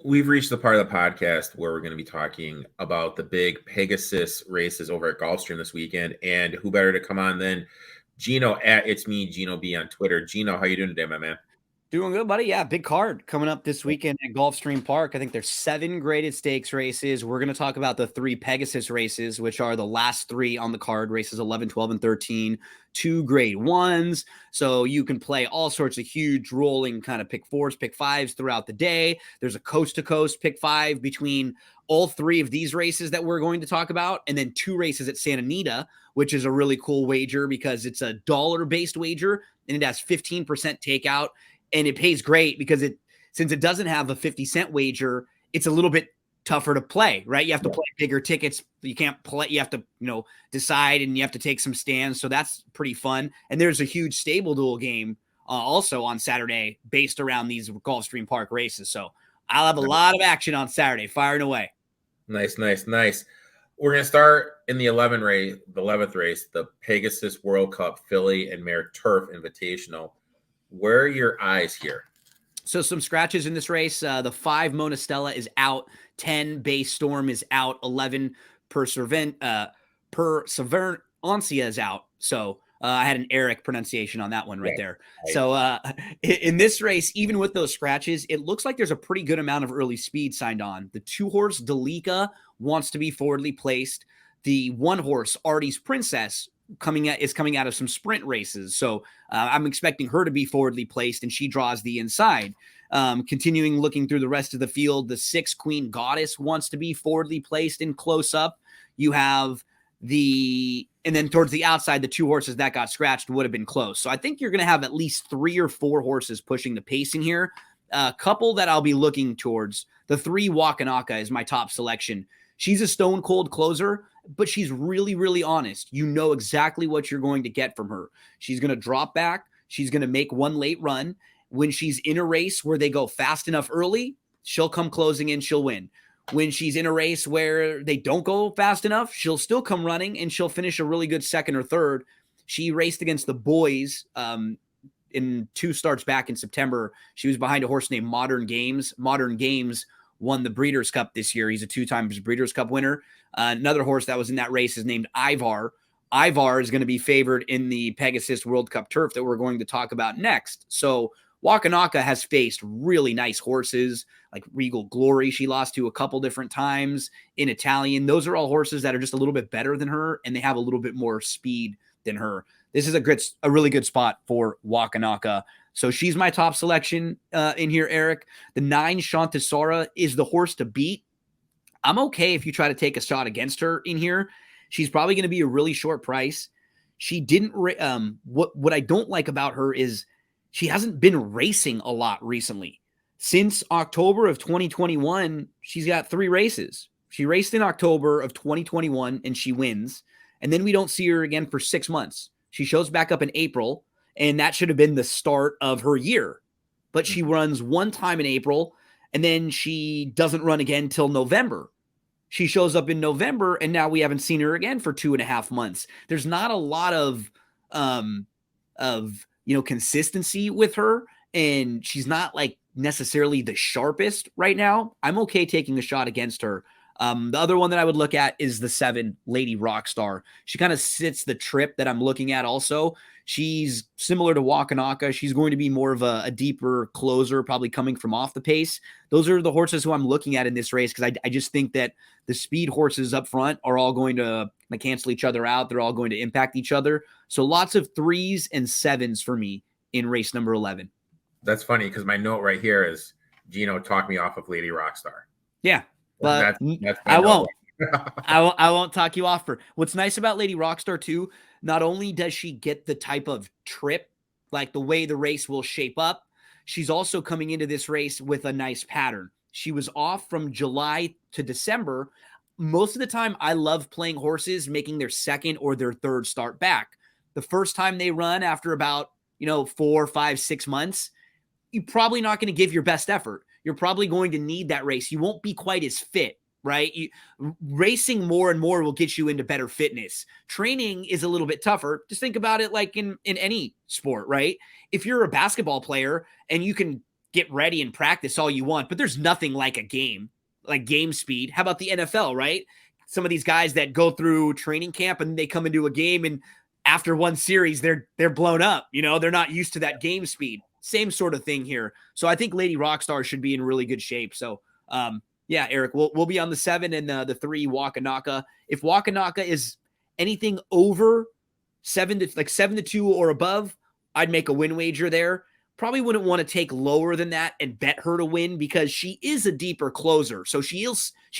We've reached the part of the podcast where we're going to be talking about the big Pegasus races over at Gulfstream this weekend. And who better to come on than Gino at It's Me, Gino B on Twitter. Gino, how you doing today, my man? Doing good, buddy. Yeah, big card coming up this weekend at Gulfstream Park. I think there's 7 graded stakes races. We're going to talk about the 3 Pegasus races, which are the last 3 on the card, races 11, 12, and 13, 2 grade 1s. So you can play all sorts of huge rolling kind of pick 4s, pick 5s throughout the day. There's a coast-to-coast pick 5 between all 3 of these races that we're going to talk about, and then 2 races at Santa Anita, which is a really cool wager because it's a dollar-based wager, and it has 15% takeout. And it pays great because since it doesn't have a 50-cent wager, it's a little bit tougher to play, right? You have to play bigger tickets. You can't play. You have to, decide, and you have to take some stands. So that's pretty fun. And there's a huge stable duel game also on Saturday based around these Gulfstream Park races. So I'll have a lot of action on Saturday, firing away. Nice. We're going to start in the 11th race, the Pegasus World Cup Filly and Mare Turf Invitational. Where are your eyes here? So some scratches in this race. The 5 Monastella is out. 10 Bay Storm is out. 11 Perseverantia is out. So I had an Eric pronunciation on that one right there. Right. So in this race, even with those scratches, it looks like there's a pretty good amount of early speed signed on. The 2-horse Delika wants to be forwardly placed. The 1-horse Artie's Princess is coming out of some sprint races. So I'm expecting her to be forwardly placed, and she draws the inside. Continuing looking through the rest of the field, the 6 Queen Goddess wants to be forwardly placed in close up. You have and then towards the outside, the 2 horses that got scratched would have been close. So I think you're going to have at least 3 or 4 horses pushing the pacing here. A couple that I'll be looking towards. The 3 Wakanaka is my top selection. She's a stone cold closer, but she's really, really honest. You know exactly what you're going to get from her. She's going to drop back. She's going to make one late run. When she's in a race where they go fast enough early, she'll come closing in, she'll win. When she's in a race where they don't go fast enough, she'll still come running, and she'll finish a really good second or third. She raced against the boys in 2 starts back in September. She was behind a horse named Modern Games. Modern Games won the Breeders' Cup this year. He's a 2-time Breeders' Cup winner. Another horse that was in that race is named Ivar. Ivar is going to be favored in the Pegasus World Cup turf that we're going to talk about next. So Wakanaka has faced really nice horses like Regal Glory. She lost to a couple different times in Italian. Those are all horses that are just a little bit better than her, and they have a little bit more speed than her. This is a really good spot for Wakanaka. So she's my top selection in here, Eric. The 9 Shantasara is the horse to beat. I'm okay if you try to take a shot against her in here. She's probably going to be a really short price. She didn't what I don't like about her is she hasn't been racing a lot recently. Since October of 2021, she's got 3 races. She raced in October of 2021 and she wins. And then we don't see her again for 6 months. She shows back up in April, and that should have been the start of her year. But she runs one time in April, and then she doesn't run again till November. She shows up in November, and now we haven't seen her again for 2.5 months. There's not a lot of consistency with her, and she's not like necessarily the sharpest right now. I'm okay taking a shot against her. The other one that I would look at is the 7 Lady Rockstar. She kind of sits the trip that I'm looking at also. She's similar to Wakanaka. She's going to be more of a deeper closer, probably coming from off the pace. Those are the horses who I'm looking at in this race because I just think that the speed horses up front are all going to cancel each other out. They're all going to impact each other. So lots of 3s and 7s for me in race number 11. That's funny because my note right here is Gino talked me off of Lady Rockstar. Yeah. But that's I won't. I won't talk you off her. What's nice about Lady Rockstar too, not only does she get the type of trip, like the way the race will shape up, she's also coming into this race with a nice pattern. She was off from July to December. Most of the time, I love playing horses making their 2nd or their 3rd start back. The first time they run after about 4, 5, 6 months, you're probably not going to give your best effort. You're probably going to need that race. You won't be quite as fit, right? Racing more and more will get you into better fitness. Training is a little bit tougher. Just think about it like in any sport, right? If you're a basketball player and you can get ready and practice all you want, but there's nothing like a game, like game speed. How about the NFL, right? Some of these guys that go through training camp and they come into a game, and after one series, they're blown up. They're not used to that game speed. Same sort of thing here. So I think Lady Rockstar should be in really good shape. So yeah, Eric, we'll be on the 7 and the 3 Wakanaka. If Wakanaka is anything over 7 to 2 or above, I'd make a win wager there. Probably wouldn't want to take lower than that and bet her to win, because she is a deeper closer. So she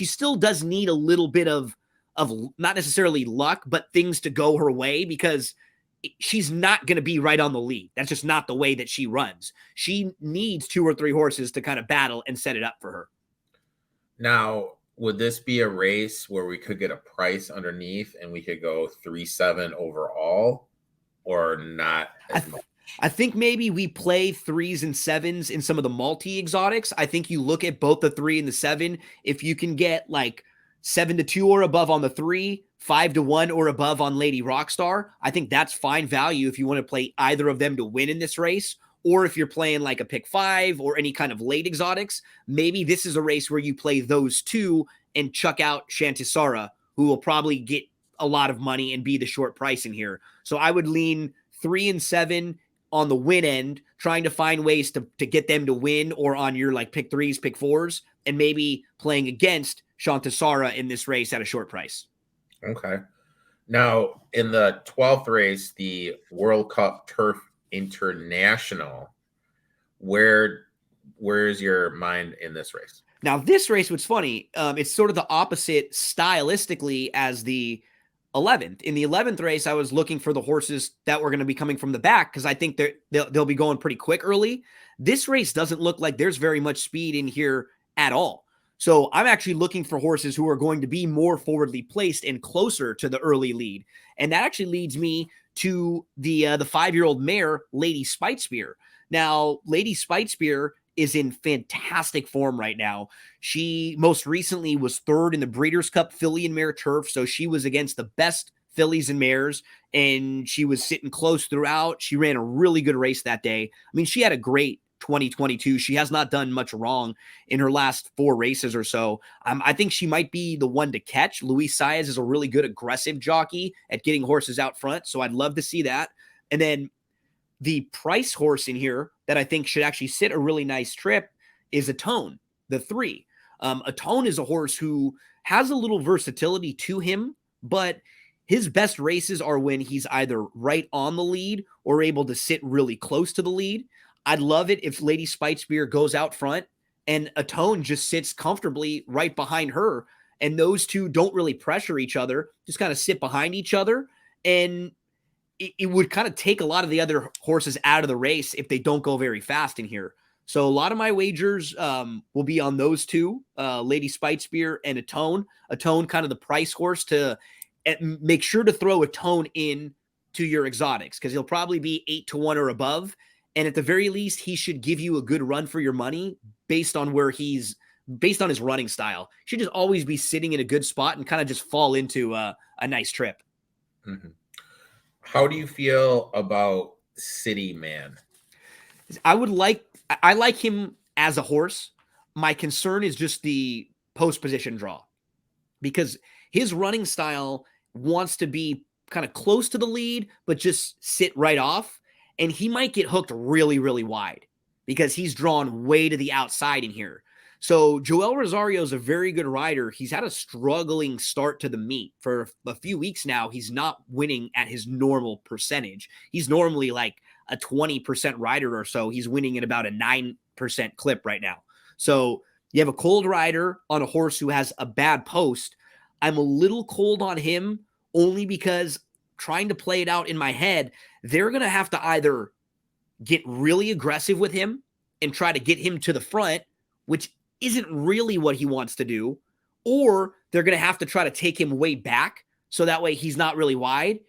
still does need a little bit of not necessarily luck, but things to go her way, because she's not going to be right on the lead. That's just not the way that she runs. She needs 2 or 3 horses to kind of battle and set it up for her. Now, would this be a race where we could get a price underneath and we could go 3-7 overall, or not as much? I think maybe we play 3s and 7s in some of the multi-exotics. I think you look at both the 3 and the 7. If you can get like 7-2 or above on the 3, 5-1 or above on Lady Rockstar, I think that's fine value if you want to play either of them to win in this race. Or if you're playing like a pick 5 or any kind of late exotics, maybe this is a race where you play those 2 and chuck out Shantisara, who will probably get a lot of money and be the short price in here. So I would lean 3 and 7 on the win end, trying to find ways to get them to win, or on your like pick 3s, pick 4s, and maybe playing against Shantisara in this race at a short price. Okay. Now, in the 12th race, the World Cup Turf International, where's your mind in this race? Now, this race, what's funny, it's sort of the opposite stylistically as the 11th. In the 11th race, I was looking for the horses that were going to be coming from the back, because I think they'll be going pretty quick early. This race doesn't look like there's very much speed in here at all. So I'm actually looking for horses who are going to be more forwardly placed and closer to the early lead. And that actually leads me to the 5-year-old mare, Lady Spitespear. Now, Lady Spitespear is in fantastic form right now. She most recently was 3rd in the Breeders' Cup Filly and Mare Turf, so she was against the best fillies and mares, and she was sitting close throughout. She ran a really good race that day. I mean, she had a great 2022. She has not done much wrong in her last 4 races or so. I think she might be the one to catch. Luis Saez is a really good aggressive jockey at getting horses out front, so I'd love to see that. And then the price horse in here that I think should actually sit a really nice trip is Atone, the 3. Atone is a horse who has a little versatility to him, but his best races are when he's either right on the lead or able to sit really close to the lead. I'd love it if Lady Spitespear goes out front and Atone just sits comfortably right behind her, and those two don't really pressure each other, just kind of sit behind each other. And it would kind of take a lot of the other horses out of the race if they don't go very fast in here. So a lot of my wagers will be on those 2, Lady Spitespear and Atone. Atone, kind of the price horse to make sure to throw Atone in to your exotics, because he'll probably be 8-1 or above. And at the very least, he should give you a good run for your money based on his running style. He should just always be sitting in a good spot and kind of just fall into a nice trip. Mm-hmm. How do you feel about City Man? I like him as a horse. My concern is just the post position draw, because his running style wants to be kind of close to the lead, but just sit right off. And he might get hooked really, really wide because he's drawn way to the outside in here. So Joel Rosario is a very good rider. He's had a struggling start to the meet. For a few weeks now, he's not winning at his normal percentage. He's normally like a 20% rider or so. He's winning at about a 9% clip right now. So you have a cold rider on a horse who has a bad post. I'm a little cold on him only because trying to play it out in my head, they're going to have to either get really aggressive with him and try to get him to the front, which isn't really what he wants to do, or they're going to have to try to take him way back so that way he's not really wide,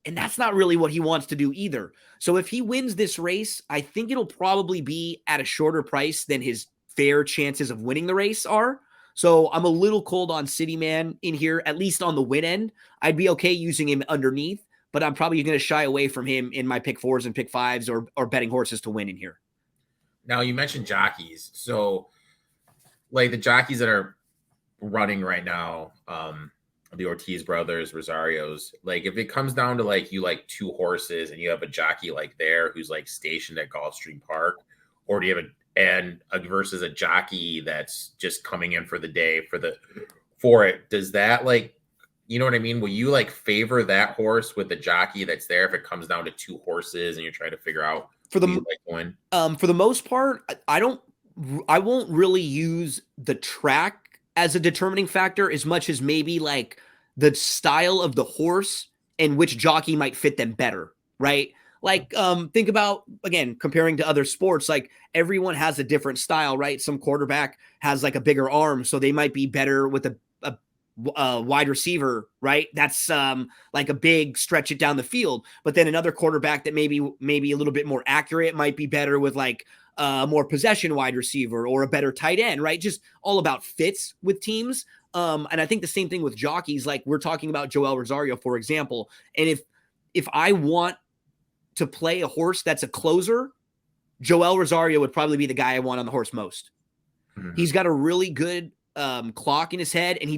and that's not really what he wants to do either. So if he wins this race, I think it'll probably be at a shorter price than his fair chances of winning the race are. So I'm a little cold on City Man in here, at least on the win end. I'd be okay using him underneath, but I'm probably going to shy away from him in my pick 4s and pick 5s or betting horses to win in here. Now you mentioned jockeys. So like the jockeys that are running right now, the Ortiz brothers, Rosarios, like if it comes down to like you like two horses and you have a jockey like there who's like stationed at Gulfstream Park, or do you have a versus a jockey that's just coming in for the day for it, does that like, you know what I mean? Will you like favor that horse with the jockey that's there if it comes down to two horses and you're trying to figure out For who you the like to win? for the most part, I won't really use the track as a determining factor as much as maybe like the style of the horse and which jockey might fit them better, right? Like think about, again, comparing to other sports, like everyone has a different style, right? Some quarterback has like a bigger arm, so they might be better with a wide receiver, right? That's like a big stretch it down the field. But then another quarterback that maybe a little bit more accurate might be better with like more possession wide receiver or a better tight end, right? Just all about fits with teams. And I think the same thing with jockeys. Like we're talking about Joel Rosario, for example. And if I want to play a horse that's a closer, Joel Rosario would probably be the guy I want on the horse most. Mm-hmm. He's got a really good clock in his head, and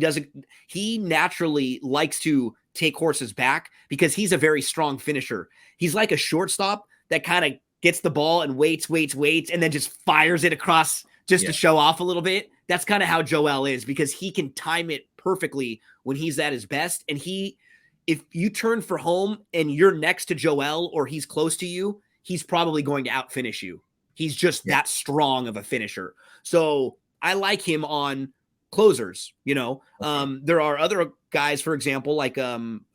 he naturally likes to take horses back because he's a very strong finisher. He's like a shortstop that kind of gets the ball and waits, and then just fires it across just to show off a little bit. That's kind of how Joel is, because he can time it perfectly when he's at his best. And if you turn for home and you're next to Joel or he's close to you, he's probably going to outfinish you. He's just that strong of a finisher. So I like him on closers, you know. There are other guys, for example, like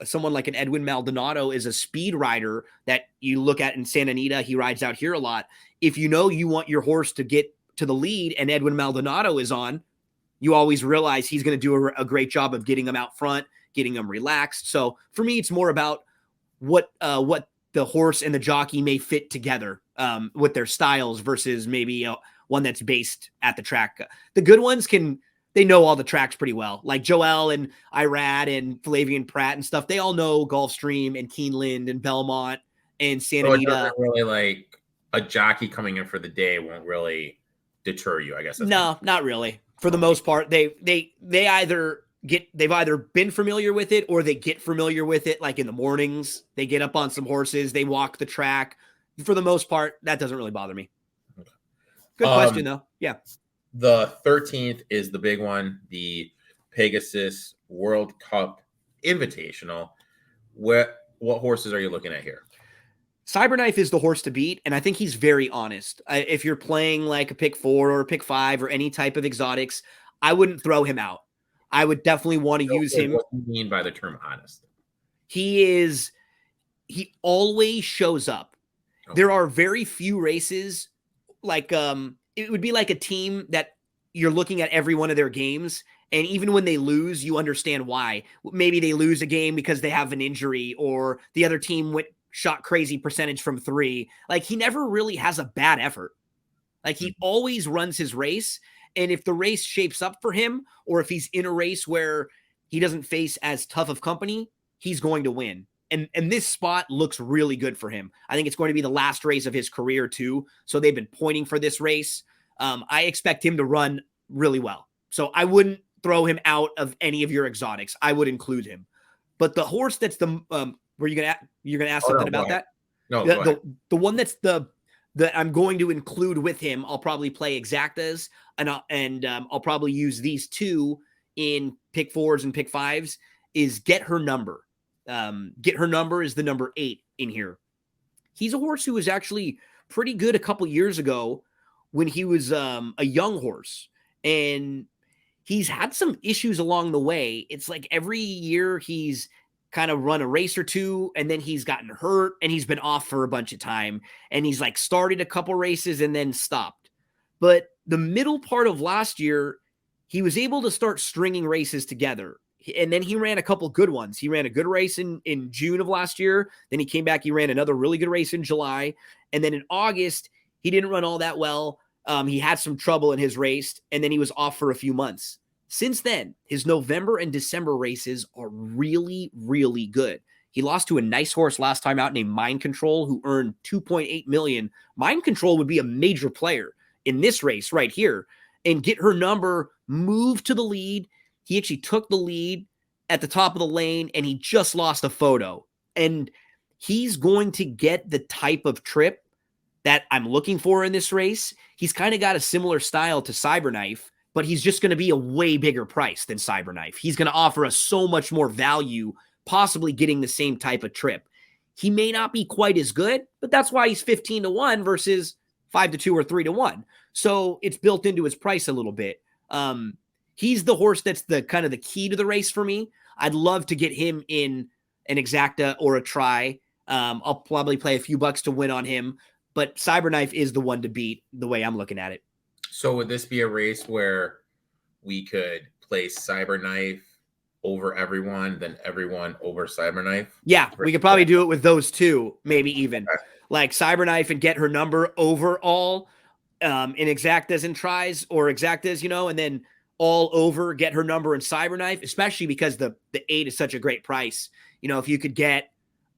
someone like an Edwin Maldonado is a speed rider that you look at in Santa Anita. He rides out here a lot. If you know you want your horse to get to the lead and Edwin Maldonado is on, you always realize he's going to do a great job of getting them out front, getting them relaxed. So for me, it's more about what the horse and the jockey may fit together with their styles versus maybe one that's based at the track. The good ones they know all the tracks pretty well. Like Joel and Irad and Flavian Pratt and stuff. They all know Gulfstream and Keeneland and Belmont and Santa Anita. So it doesn't really, like, a jockey coming in for the day won't really deter you, I guess. No, not really. For the most part, they've either been familiar with it or they get familiar with it. Like in the mornings, they get up on some horses, they walk the track. For the most part, that doesn't really bother me. Good question though. Yeah. The 13th is the big one, the Pegasus World Cup Invitational. What horses are you looking at here? Cyberknife is the horse to beat, and I think he's very honest. If you're playing like a pick 4 or a pick 5 or any type of exotics, I wouldn't throw him out. I would definitely want to use him. What do you mean by the term honest? He always shows up. Okay. There are very few races like it would be like a team that you're looking at every one of their games, and even when they lose, you understand why. Maybe they lose a game because they have an injury or the other team shot crazy percentage from 3. Like he never really has a bad effort. Like he always runs his race. And if the race shapes up for him, or if he's in a race where he doesn't face as tough of company, he's going to win. And this spot looks really good for him. I think it's going to be the last race of his career too. So they've been pointing for this race. I expect him to run really well. So I wouldn't throw him out of any of your exotics. I would include him. But the horse that's were you gonna ask something about that? No, the one that's the I'm going to include with him. I'll probably play exactas, and I'll probably use these two in pick 4s and pick 5s. Is Get Her Number. Get Her Number is the number 8 in here. He's a horse who was actually pretty good a couple years ago when he was a young horse, and he's had some issues along the way. It's like every year he's kind of run a race or two, and then he's gotten hurt, and he's been off for a bunch of time, and he's like started a couple races and then stopped. But the middle part of last year, he was able to start stringing races together. And then he ran a couple good ones. He ran a good race in June of last year. Then he came back. He ran another really good race in July. And then in August, he didn't run all that well. He had some trouble in his race, and then he was off for a few months. Since then, his November and December races are really, really good. He lost to a nice horse last time out named Mind Control, who earned $2.8 million. Mind Control would be a major player in this race right here and get her number, move to the lead. He actually took the lead at the top of the lane, and he just lost a photo. And he's going to get the type of trip that I'm looking for in this race. He's kind of got a similar style to Cyberknife, but he's just going to be a way bigger price than Cyberknife. He's going to offer us so much more value, possibly getting the same type of trip. He may not be quite as good, but that's why he's 15-1 versus 5-2 or 3-1. So it's built into his price a little bit. He's the horse that's the kind of the key to the race for me. I'd love to get him in an exacta or a try. I'll probably play a few bucks to win on him, but Cyberknife is the one to beat the way I'm looking at it. So would this be a race where we could place Cyberknife over everyone, then everyone over Cyberknife? Yeah, we could probably do it with those two, maybe even. Okay. Like Cyberknife and get her number overall in exactas and tries, or exactas, and then all over get her number in Cyberknife, especially because the 8 is such a great price. If you could get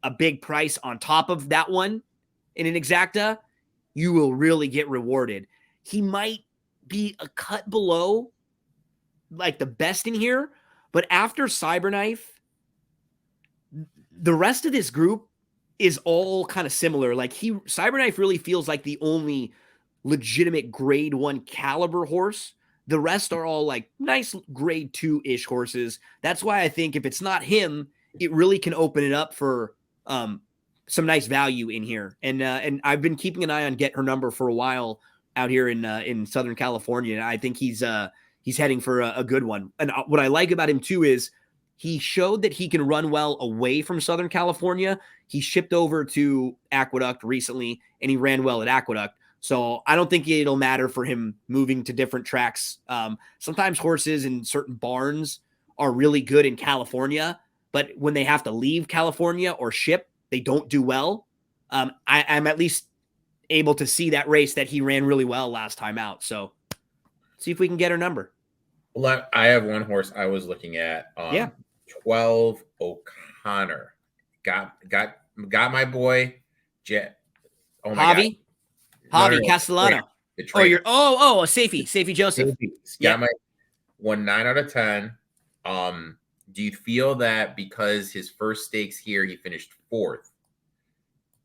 a big price on top of that one in an exacta, you will really get rewarded. He might be a cut below like the best in here, but after Cyberknife, the rest of this group is all kind of similar. Like Cyberknife really feels like the only legitimate grade 1 caliber horse. The rest are all like nice grade 2-ish horses. That's why I think if it's not him, it really can open it up for some nice value in here. And I've been keeping an eye on Get Her Number for a while out here in Southern California. And I think he's heading for a good one. And what I like about him too is he showed that he can run well away from Southern California. He shipped over to Aqueduct recently, and he ran well at Aqueduct. So I don't think it'll matter for him moving to different tracks. Sometimes horses in certain barns are really good in California, but when they have to leave California or ship, they don't do well. I'm at least able to see that race that he ran really well last time out. So see if we can get her number. Well, I have one horse I was looking at. 12 O'Connor. Got my boy Jet. Oh my Javi? God. Javi Castellano. Safety Joseph. Got my 9 out of 10. Do you feel that because his first stakes here, he finished 4th?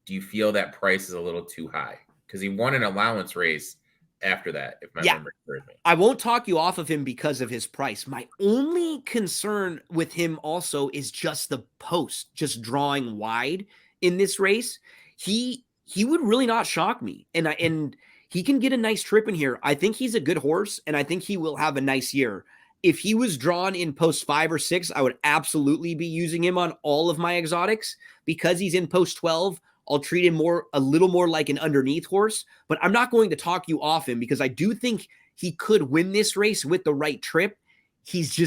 Do you feel that price is a little too high? Because he won an allowance race after that, if my memory serves me. I won't talk you off of him because of his price. My only concern with him also is just the post, just drawing wide in this race. He would really not shock me. And he can get a nice trip in here. I think he's a good horse, and I think he will have a nice year. If he was drawn in post 5 or 6, I would absolutely be using him on all of my exotics. Because he's in post 12, I'll treat him a little more like an underneath horse, but I'm not going to talk you off him because I do think he could win this race with the right trip. He's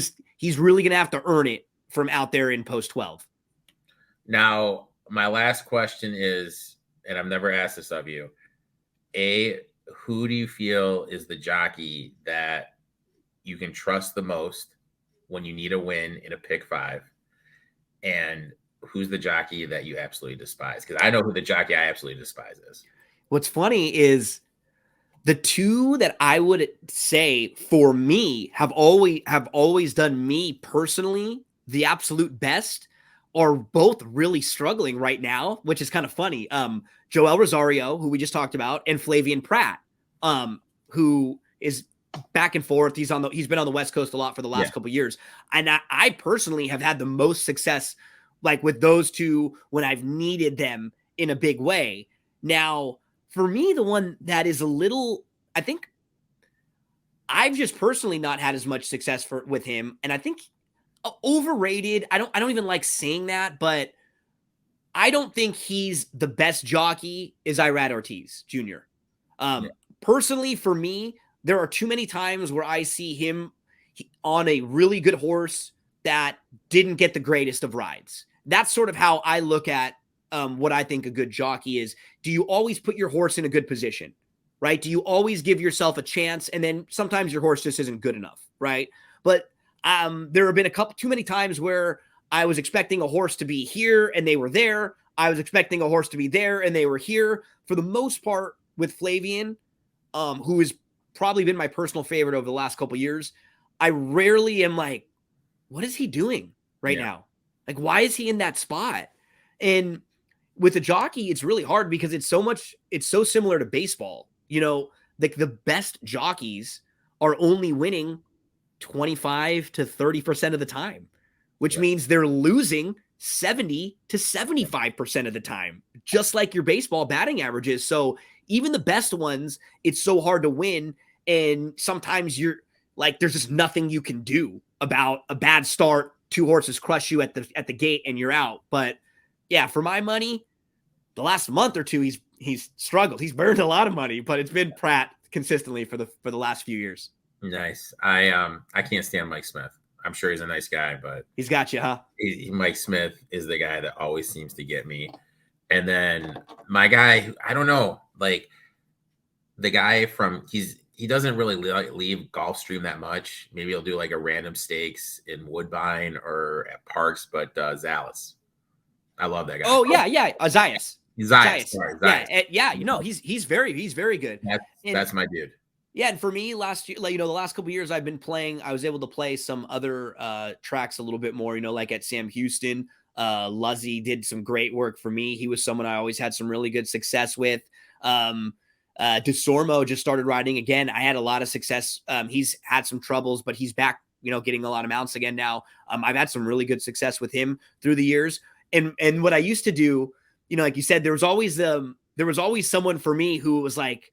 really going to have to earn it from out there in post 12. Now, my last question is, and I've never asked this of you, who do you feel is the jockey that you can trust the most when you need a win in a pick 5? And who's the jockey that you absolutely despise? Because I know who the jockey I absolutely despise is. What's funny is the two that I would say for me have always done me personally the absolute best are both really struggling right now, which is kind of funny. Joel Rosario, who we just talked about, and Flavian Pratt, who is back and forth. He's been on the West Coast a lot for the last couple of years. And I personally have had the most success like with those two when I've needed them in a big way. Now, for me, the one that is a little, I think I've just personally not had as much success with him. And I think overrated. I don't even like saying that, but I don't think he's the best jockey is Irad Ortiz Jr. Personally, for me, there are too many times where I see him on a really good horse that didn't get the greatest of rides. That's sort of how I look at what I think a good jockey is. Do you always put your horse in a good position, right? Do you always give yourself a chance? And then sometimes your horse just isn't good enough, right? But there have been too many times where I was expecting a horse to be here and they were there. I was expecting a horse to be there and they were here. For the most part with Flavian, who is probably been my personal favorite over the last couple of years. I rarely am like, what is he doing right now? Like, why is he in that spot? And with a jockey, it's really hard because it's so similar to baseball. Like the best jockeys are only winning 25 to 30% of the time, which means they're losing 70 to 75% of the time, just like your baseball batting averages. So even the best ones, it's so hard to win. And sometimes you're like, there's just nothing you can do about a bad start. Two horses crush you at the gate and you're out. But yeah, for my money, the last month or two, he's struggled. He's burned a lot of money, but it's been Pratt consistently for the last few years. Nice. I can't stand Mike Smith. I'm sure he's a nice guy, but he's got you, huh? Mike Smith is the guy that always seems to get me. And then my guy, I don't know, like the guy he doesn't really leave Gulfstream that much. Maybe he'll do like a random stakes in Woodbine or at Parks, but Zales. I love that guy. Oh yeah. Zayas. Zayas. Yeah. He's very good. That's my dude. Yeah, and for me last year, the last couple of years I've been playing, I was able to play some other tracks a little bit more, like at Sam Houston. Luzzy did some great work for me. He was someone I always had some really good success with. DeSormo just started riding again. I had a lot of success. He's had some troubles, but he's back, getting a lot of mounts again now. I've had some really good success with him through the years. And what I used to do, like you said, there was always someone for me who was like,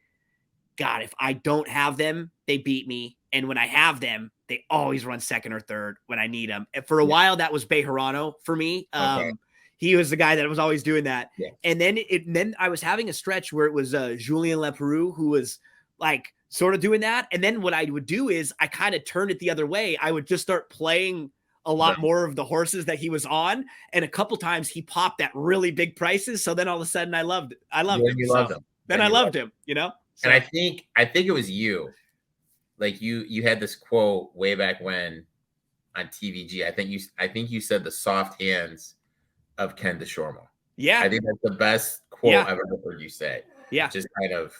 God, if I don't have them, they beat me. And when I have them, they always run second or third when I need them. And for a while, that was Bejarano for me. Okay. He was the guy that was always doing that. Yeah. And then I was having a stretch where it was Julien Leperoux who was like sort of doing that. And then what I would do is I kind of turned it the other way. I would just start playing a lot more of the horses that he was on. And a couple times he popped at really big prices. So then all of a sudden I loved it. I loved him. Then I loved him, So, and I think it was you, like you had this quote way back when on TVG. I think you said the soft hands of Ken DeSormo. Yeah, I think that's the best quote I've ever heard you say. Yeah, just kind of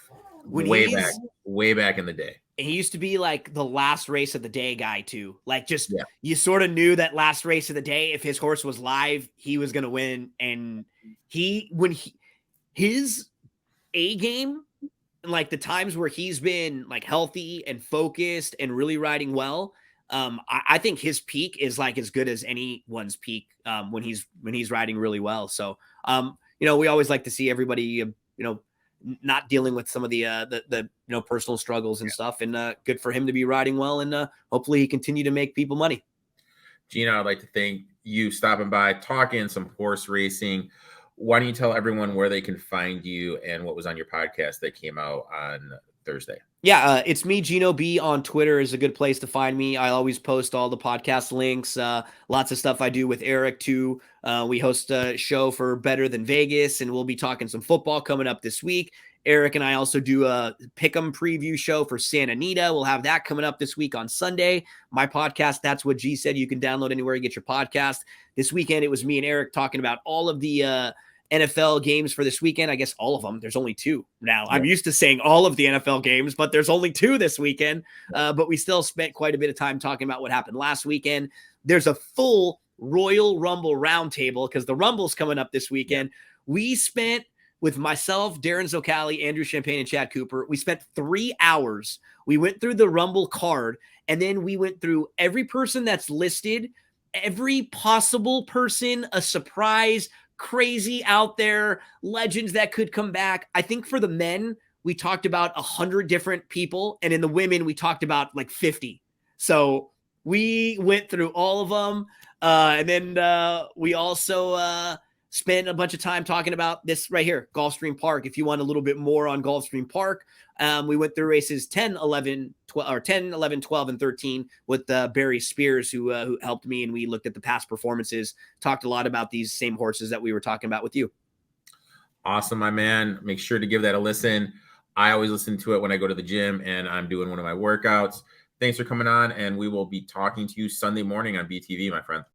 way back in the day. He used to be like the last race of the day guy too. Like you sort of knew that last race of the day, if his horse was live, he was going to win. And his A game. Like the times where he's been like healthy and focused and really riding well, I think his peak is like as good as anyone's peak when he's riding really well. So we always like to see everybody not dealing with some of the personal struggles and stuff, and good for him to be riding well, and hopefully he continue to make people money. Gino, I'd like to thank you stopping by, talking some horse racing. Why don't you tell everyone where they can find you and what was on your podcast that came out on Thursday? Yeah, it's me, Gino B. On Twitter is a good place to find me. I always post all the podcast links, lots of stuff I do with Eric too. We host a show for Better Than Vegas, and we'll be talking some football coming up this week. Eric and I also do a Pick'em preview show for Santa Anita. We'll have that coming up this week on Sunday. My podcast, That's What G Said, you can download anywhere you get your podcast. This weekend, it was me and Eric talking about all of the NFL games for this weekend. I guess all of them. There's only 2 now. Yeah. I'm used to saying all of the NFL games, but there's only 2 this weekend. But we still spent quite a bit of time talking about what happened last weekend. There's a full Royal Rumble roundtable because the Rumble's coming up this weekend. Yeah. We spent, with myself, Darren Zocali, Andrew Champagne, and Chad Cooper, we spent 3 hours. We went through the Rumble card, and then we went through every person that's listed, every possible person, a surprise, crazy out there, legends that could come back. I think for the men, we talked about 100 different people, and in the women, we talked about like 50. So we went through all of them. And then we also spent a bunch of time talking about this right here, Gulfstream Park. If you want a little bit more on Gulfstream Park, we went through races 10, 11, 12, and 13 with Barry Spears, who helped me, and we looked at the past performances, talked a lot about these same horses that we were talking about with you. Awesome, my man. Make sure to give that a listen. I always listen to it when I go to the gym and I'm doing one of my workouts. Thanks for coming on, and we will be talking to you Sunday morning on BTV, my friend.